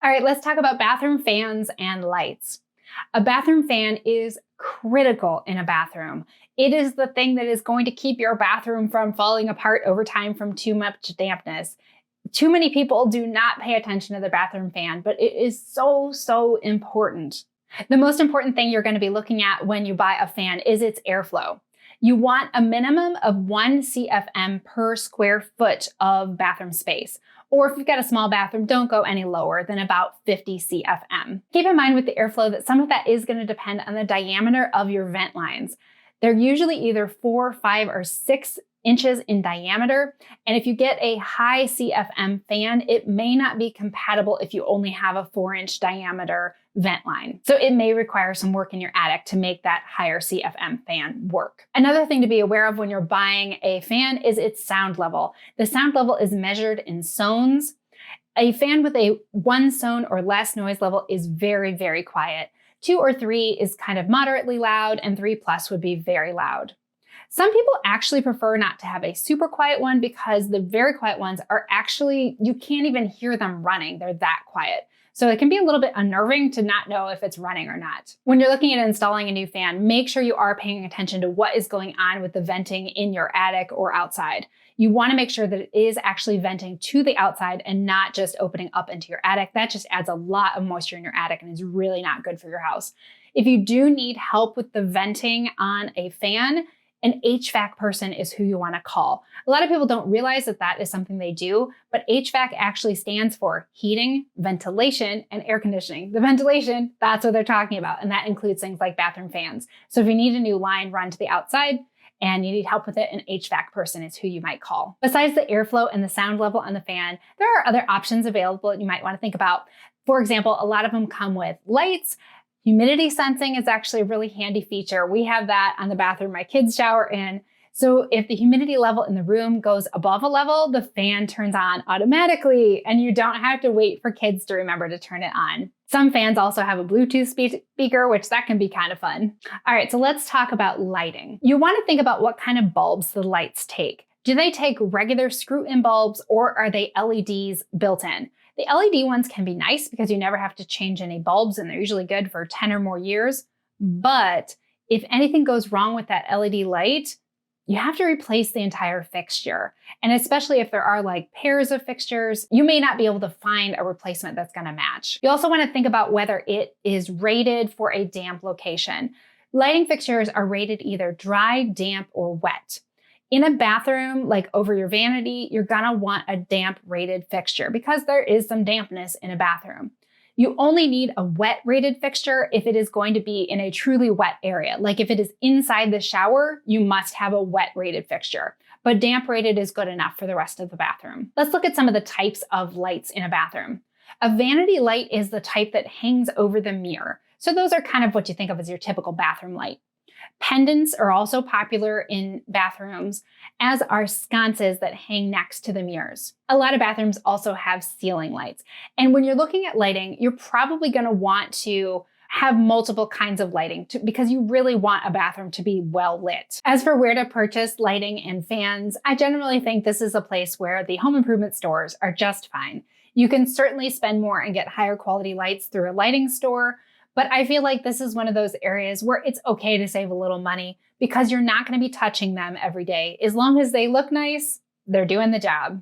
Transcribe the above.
All right, let's talk about bathroom fans and lights. A bathroom fan is critical in a bathroom. It is the thing that is going to keep your bathroom from falling apart over time from too much dampness. Too many people do not pay attention to the bathroom fan, but it is so important. The most important thing you're going to be looking at when you buy a fan is its airflow. You want a minimum of 1 CFM per square foot of bathroom space. Or if you've got a small bathroom, don't go any lower than about 50 CFM. Keep in mind with the airflow that some of that is going to depend on the diameter of your vent lines. They're usually either 4, 5, or 6 inches in diameter. And if you get a high CFM fan, it may not be compatible if you only have a 4-inch diameter vent line. So it may require some work in your attic to make that higher CFM fan work. Another thing to be aware of when you're buying a fan is its sound level. The sound level is measured in zones. A fan with a 1 zone or less noise level is very quiet. 2 or 3 is kind of moderately loud, and 3+ would be very loud. Some people actually prefer not to have a super quiet one because the very quiet ones are actually, you can't even hear them running. They're that quiet. So it can be a little bit unnerving to not know if it's running or not. When you're looking at installing a new fan, make sure you are paying attention to what is going on with the venting in your attic or outside. You want to make sure that it is actually venting to the outside and not just opening up into your attic. That just adds a lot of moisture in your attic and is really not good for your house. If you do need help with the venting on a fan, an HVAC person is who you want to call. A lot of people don't realize that that is something they do, but HVAC actually stands for heating, ventilation, and air conditioning. The ventilation, that's what they're talking about, and that includes things like bathroom fans. So if you need a new line run to the outside and you need help with it, an HVAC person is who you might call. Besides the airflow and the sound level on the fan, there are other options available that you might want to think about. For example, a lot of them come with lights. Humidity sensing is actually a really handy feature. We have that on the bathroom my kids shower in. So if the humidity level in the room goes above a level, the fan turns on automatically and you don't have to wait for kids to remember to turn it on. Some fans also have a Bluetooth speaker, which that can be kind of fun. All right, so let's talk about lighting. You want to think about what kind of bulbs the lights take. Do they take regular screw-in bulbs or are they LEDs built in? The LED ones can be nice because you never have to change any bulbs and they're usually good for 10 or more years. But if anything goes wrong with that LED light, you have to replace the entire fixture. And especially if there are like pairs of fixtures, you may not be able to find a replacement that's going to match. You also want to think about whether it is rated for a damp location. Lighting fixtures are rated either dry, damp, or wet. In a bathroom, like over your vanity, you're gonna want a damp rated fixture because there is some dampness in a bathroom. You only need a wet rated fixture if it is going to be in a truly wet area. Like if it is inside the shower, you must have a wet rated fixture, but damp rated is good enough for the rest of the bathroom. Let's look at some of the types of lights in a bathroom. A vanity light is the type that hangs over the mirror. So those are kind of what you think of as your typical bathroom light. Pendants are also popular in bathrooms, as are sconces that hang next to the mirrors. A lot of bathrooms also have ceiling lights. And when you're looking at lighting, you're probably going to want to have multiple kinds of lighting because you really want a bathroom to be well lit. As for where to purchase lighting and fans, I generally think this is a place where the home improvement stores are just fine. You can certainly spend more and get higher quality lights through a lighting store, but I feel like this is one of those areas where it's okay to save a little money because you're not going to be touching them every day. As long as they look nice, they're doing the job.